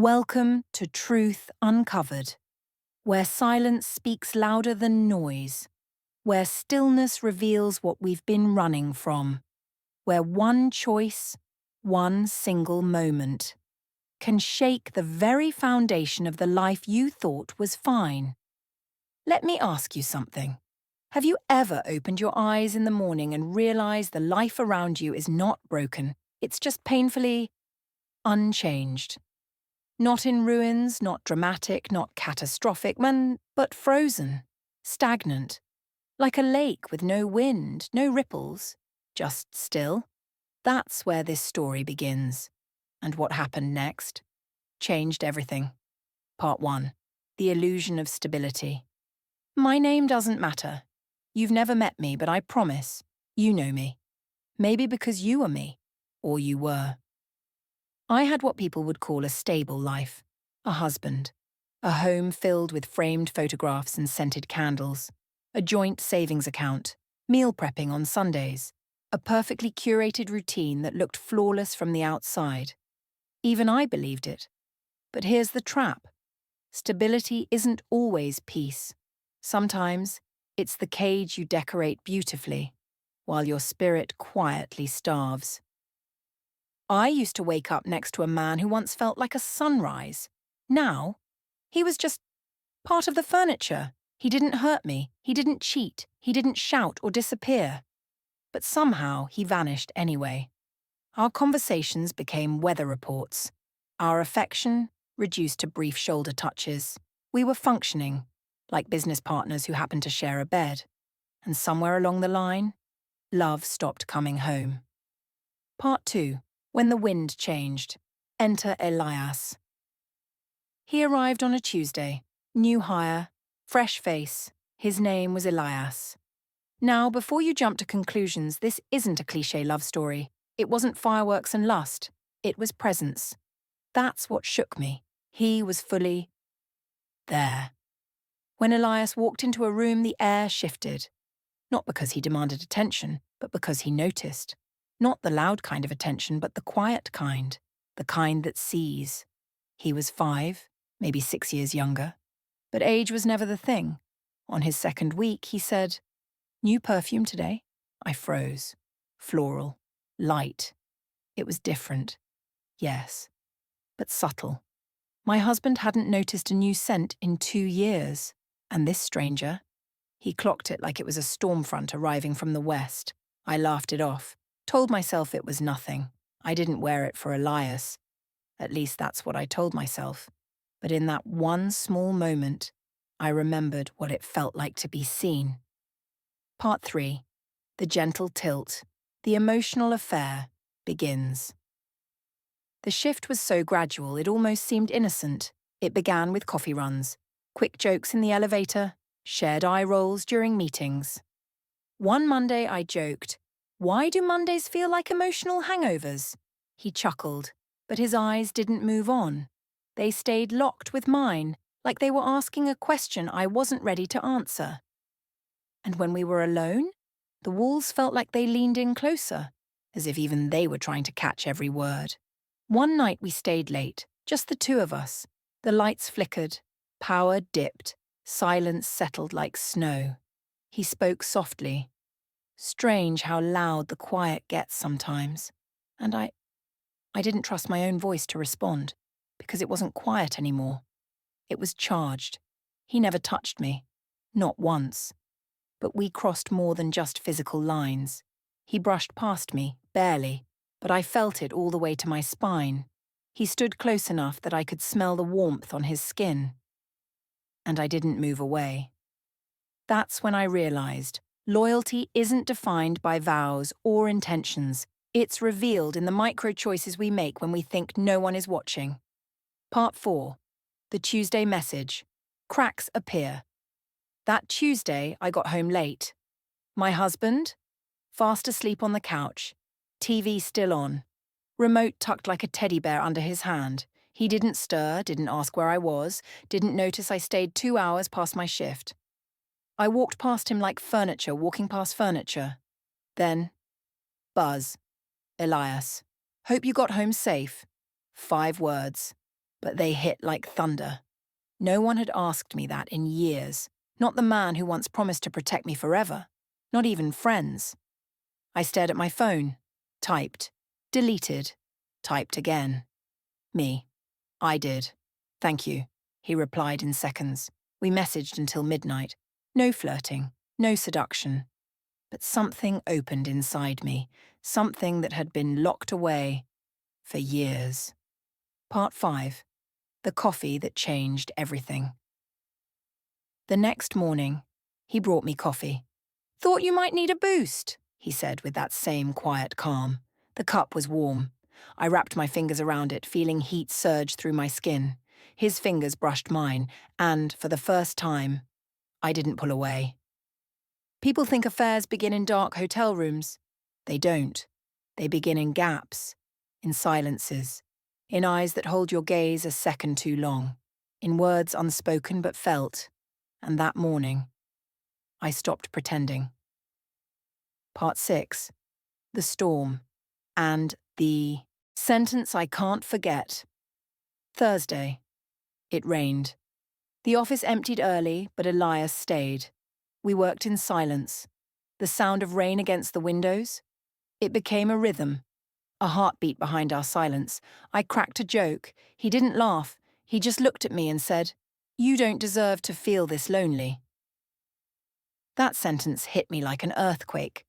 Welcome to Truth Uncovered, where silence speaks louder than noise, where stillness reveals what we've been running from, where one choice, one single moment, can shake the very foundation of the life you thought was fine. Let me ask you something. Have you ever opened your eyes in the morning and realized the life around you is not broken, it's just painfully unchanged? Not in ruins, not dramatic, not catastrophic, but frozen, stagnant, like a lake with no wind, no ripples, just still. That's where this story begins. And what happened next changed everything. Part 1. The Illusion of Stability. My name doesn't matter. You've never met me, but I promise, you know me. Maybe because you are me, or you were. I had what people would call a stable life. A husband, a home filled with framed photographs and scented candles, a joint savings account, meal prepping on Sundays, a perfectly curated routine that looked flawless from the outside. Even I believed it. But here's the trap. Stability isn't always peace. Sometimes it's the cage you decorate beautifully, while your spirit quietly starves. I used to wake up next to a man who once felt like a sunrise. Now, he was just part of the furniture. He didn't hurt me, he didn't cheat, he didn't shout or disappear. But somehow he vanished anyway. Our conversations became weather reports. Our affection reduced to brief shoulder touches. We were functioning, like business partners who happened to share a bed. And somewhere along the line, love stopped coming home. Part 2. When the wind changed. Enter Elias. He arrived on a Tuesday. New hire, fresh face. His name was Elias. Now, before you jump to conclusions, this isn't a cliché love story. It wasn't fireworks and lust. It was presence. That's what shook me. He was fully there. When Elias walked into a room, the air shifted. Not because he demanded attention, but because he noticed. Not the loud kind of attention, but the quiet kind, the kind that sees. He was 5, maybe 6 years younger. But age was never the thing. On his second week, he said, "New perfume today?" I froze. Floral. Light. It was different. Yes. But subtle. My husband hadn't noticed a new scent in 2 years. And this stranger? He clocked it like it was a storm front arriving from the west. I laughed it off. Told myself it was nothing. I didn't wear it for Elias. At least that's what I told myself. But in that one small moment, I remembered what it felt like to be seen. Part 3. The gentle tilt, the emotional affair, begins. The shift was so gradual it almost seemed innocent. It began with coffee runs, quick jokes in the elevator, shared eye rolls during meetings. One Monday I joked, "Why do Mondays feel like emotional hangovers?" He chuckled, but his eyes didn't move on. They stayed locked with mine, like they were asking a question I wasn't ready to answer. And when we were alone, the walls felt like they leaned in closer, as if even they were trying to catch every word. One night we stayed late, just the two of us. The lights flickered, power dipped, silence settled like snow. He spoke softly. Strange how loud the quiet gets sometimes. And I didn't trust my own voice to respond, because it wasn't quiet anymore. It was charged. He never touched me. Not once. But we crossed more than just physical lines. He brushed past me, barely, but I felt it all the way to my spine. He stood close enough that I could smell the warmth on his skin. And I didn't move away. That's when I realized loyalty isn't defined by vows or intentions. It's revealed in the micro choices we make when we think no one is watching. Part 4. The Tuesday message. Cracks appear. That Tuesday, I got home late. My husband? Fast asleep on the couch. TV still on. Remote tucked like a teddy bear under his hand. He didn't stir, didn't ask where I was, didn't notice I stayed 2 hours past my shift. I walked past him like furniture walking past furniture. Then, buzz. Elias. Hope you got home safe. 5 words. but they hit like thunder. No one had asked me that in years, not the man who once promised to protect me forever, not even friends. I stared at my phone, typed, deleted, typed again. Me. I did. Thank you, he replied in seconds. We messaged until midnight. No flirting, no seduction. But something opened inside me, something that had been locked away for years. Part 5. The coffee that changed everything. The next morning, he brought me coffee. Thought you might need a boost, he said with that same quiet calm. The cup was warm. I wrapped my fingers around it, feeling heat surge through my skin. His fingers brushed mine, and, for the first time, I didn't pull away. People think affairs begin in dark hotel rooms. They don't. They begin in gaps, in silences, in eyes that hold your gaze a second too long, in words unspoken but felt. And that morning, I stopped pretending. Part 6. The storm. And the sentence I can't forget. Thursday. It rained. The office emptied early, but Elias stayed. We worked in silence. The sound of rain against the windows. It became a rhythm, a heartbeat behind our silence. I cracked a joke. He didn't laugh. He just looked at me and said, "You don't deserve to feel this lonely." That sentence hit me like an earthquake.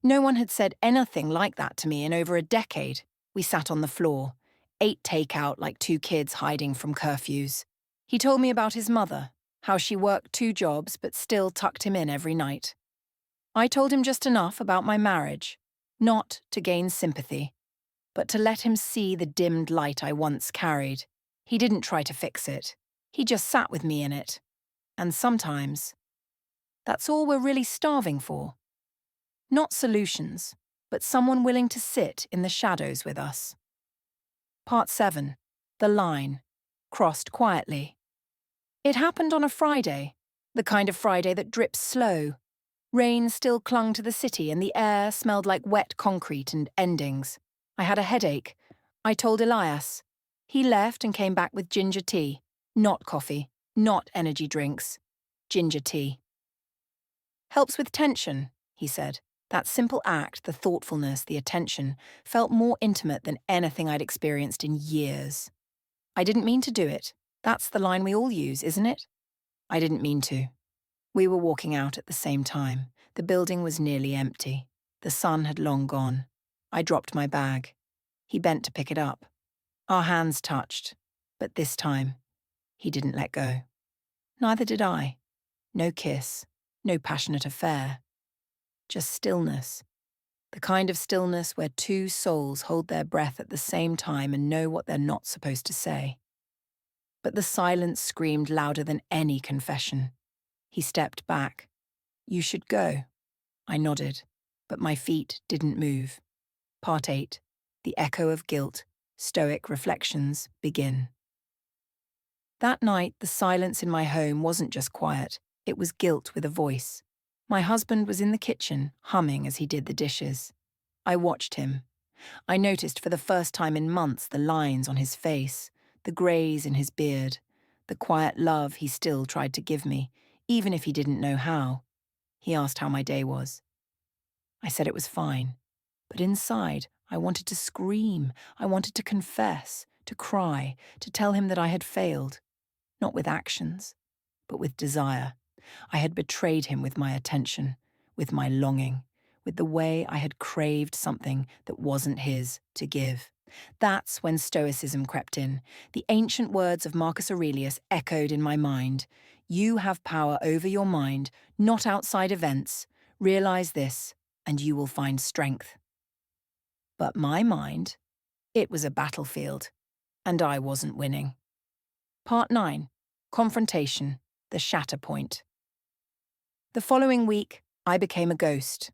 No one had said anything like that to me in over a decade. We sat on the floor, ate takeout like two kids hiding from curfews. He told me about his mother, how she worked 2 jobs but still tucked him in every night. I told him just enough about my marriage, not to gain sympathy, but to let him see the dimmed light I once carried. He didn't try to fix it. He just sat with me in it. And sometimes, that's all we're really starving for. Not solutions, but someone willing to sit in the shadows with us. Part 7. The line. Crossed quietly. It happened on a Friday, the kind of Friday that drips slow. Rain still clung to the city and the air smelled like wet concrete and endings. I had a headache. I told Elias. He left and came back with ginger tea. Not coffee, not energy drinks. Ginger tea. Helps with tension, he said. That simple act, the thoughtfulness, the attention, felt more intimate than anything I'd experienced in years. I didn't mean to do it. That's the line we all use, isn't it? I didn't mean to. We were walking out at the same time. The building was nearly empty. The sun had long gone. I dropped my bag. He bent to pick it up. Our hands touched, but this time, he didn't let go. Neither did I. No kiss, no passionate affair. Just stillness. The kind of stillness where 2 souls hold their breath at the same time and know what they're not supposed to say. But the silence screamed louder than any confession. He stepped back. You should go. I nodded, but my feet didn't move. Part 8. The echo of guilt. Stoic reflections begin. That night, the silence in my home wasn't just quiet. It was guilt with a voice. My husband was in the kitchen, humming as he did the dishes. I watched him. I noticed for the first time in months the lines on his face, the greys in his beard, the quiet love he still tried to give me, even if he didn't know how. He asked how my day was. I said it was fine. But inside, I wanted to scream. I wanted to confess, to cry, to tell him that I had failed. Not with actions, but with desire. I had betrayed him with my attention, with my longing, with the way I had craved something that wasn't his to give. That's when Stoicism crept in. The ancient words of Marcus Aurelius echoed in my mind. You have power over your mind, not outside events. Realize this, and you will find strength. But my mind, it was a battlefield, and I wasn't winning. Part 9. Confrontation, the shatter point. The following week, I became a ghost.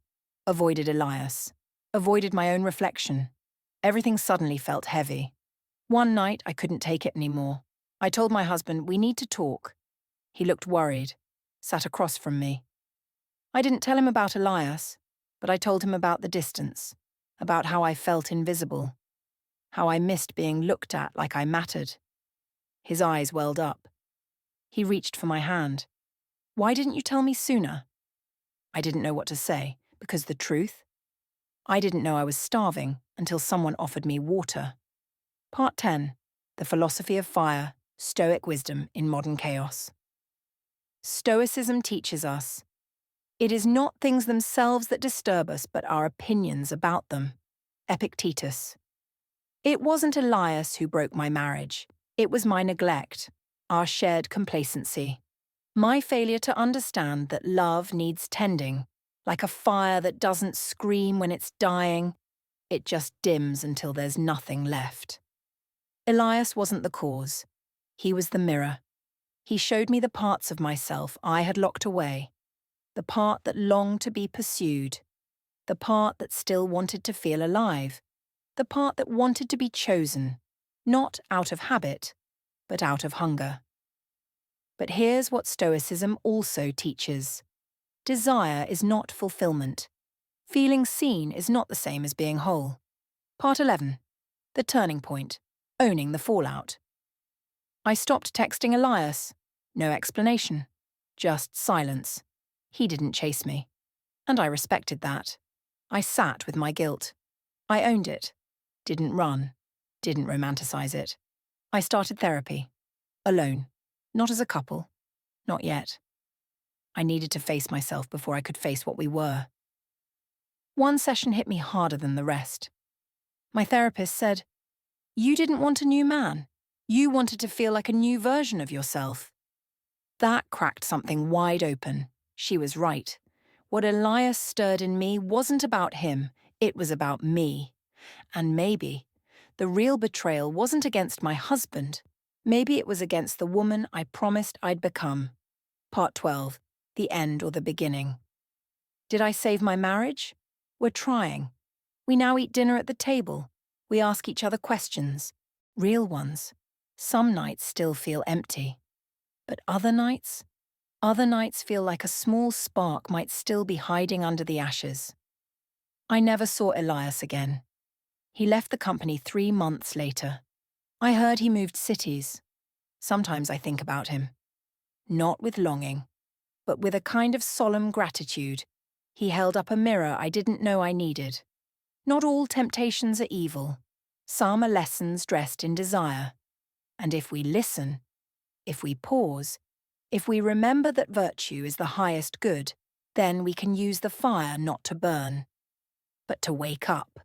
Avoided Elias. Avoided my own reflection. Everything suddenly felt heavy. One night, I couldn't take it anymore. I told my husband, we need to talk. He looked worried, sat across from me. I didn't tell him about Elias, but I told him about the distance, about how I felt invisible, how I missed being looked at like I mattered. His eyes welled up. He reached for my hand. "Why didn't you tell me sooner?" I didn't know what to say, because the truth? I didn't know I was starving until someone offered me water. Part 10. The Philosophy of Fire, Stoic Wisdom in Modern Chaos. Stoicism teaches us, it is not things themselves that disturb us, but our opinions about them. Epictetus. It wasn't Elias who broke my marriage. It was my neglect, our shared complacency. My failure to understand that love needs tending, like a fire that doesn't scream when it's dying, it just dims until there's nothing left. Elias wasn't the cause. He was the mirror. He showed me the parts of myself I had locked away, the part that longed to be pursued, the part that still wanted to feel alive, the part that wanted to be chosen, not out of habit, but out of hunger. But here's what Stoicism also teaches. Desire is not fulfillment. Feeling seen is not the same as being whole. Part 11. The turning point. Owning the fallout. I stopped texting Elias. No explanation. Just silence. He didn't chase me. And I respected that. I sat with my guilt. I owned it. Didn't run. Didn't romanticize it. I started therapy. Alone. Not as a couple. Not yet. I needed to face myself before I could face what we were. One session hit me harder than the rest. My therapist said, "You didn't want a new man. You wanted to feel like a new version of yourself." That cracked something wide open. She was right. What Elias stirred in me wasn't about him, it was about me. And maybe the real betrayal wasn't against my husband. Maybe it was against the woman I promised I'd become. Part 12. The end or the beginning. Did I save my marriage? We're trying. We now eat dinner at the table. We ask each other questions. Real ones. Some nights still feel empty. But other nights feel like a small spark might still be hiding under the ashes. I never saw Elias again. He left the company 3 months later. I heard he moved cities. Sometimes I think about him. Not with longing, but with a kind of solemn gratitude. He held up a mirror I didn't know I needed. Not all temptations are evil. Some are lessons dressed in desire. And if we listen, if we pause, if we remember that virtue is the highest good, then we can use the fire not to burn, but to wake up.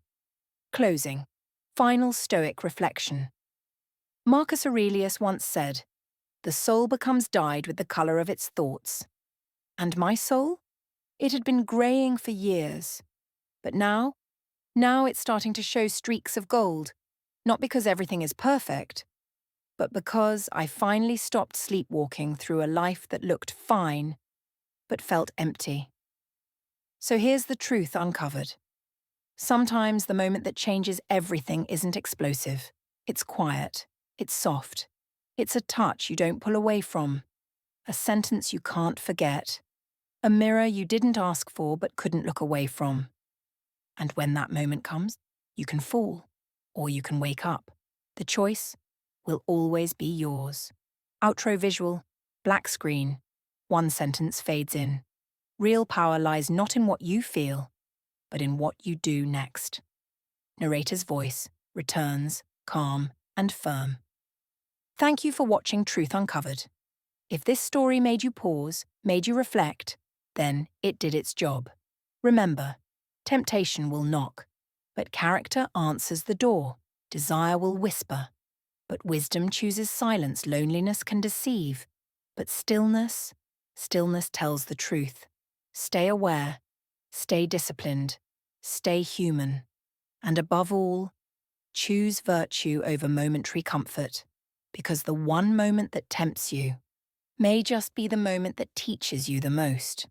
Closing. Final Stoic reflection. Marcus Aurelius once said, "The soul becomes dyed with the colour of its thoughts." And my soul? It had been greying for years. But now it's starting to show streaks of gold, not because everything is perfect, but because I finally stopped sleepwalking through a life that looked fine, but felt empty. So here's the truth uncovered. Sometimes the moment that changes everything isn't explosive. It's quiet. It's soft. It's a touch you don't pull away from. A sentence you can't forget. A mirror you didn't ask for but couldn't look away from. And when that moment comes, you can fall, or you can wake up. The choice will always be yours. Outro visual, black screen. One sentence fades in. Real power lies not in what you feel, but in what you do next. Narrator's voice returns, calm and firm. Thank you for watching Truth Uncovered. If this story made you pause, made you reflect, then it did its job. Remember, temptation will knock, but character answers the door. Desire will whisper, but wisdom chooses silence. Loneliness can deceive, but stillness tells the truth. Stay aware, stay disciplined, stay human, and above all, choose virtue over momentary comfort, because the one moment that tempts you may just be the moment that teaches you the most.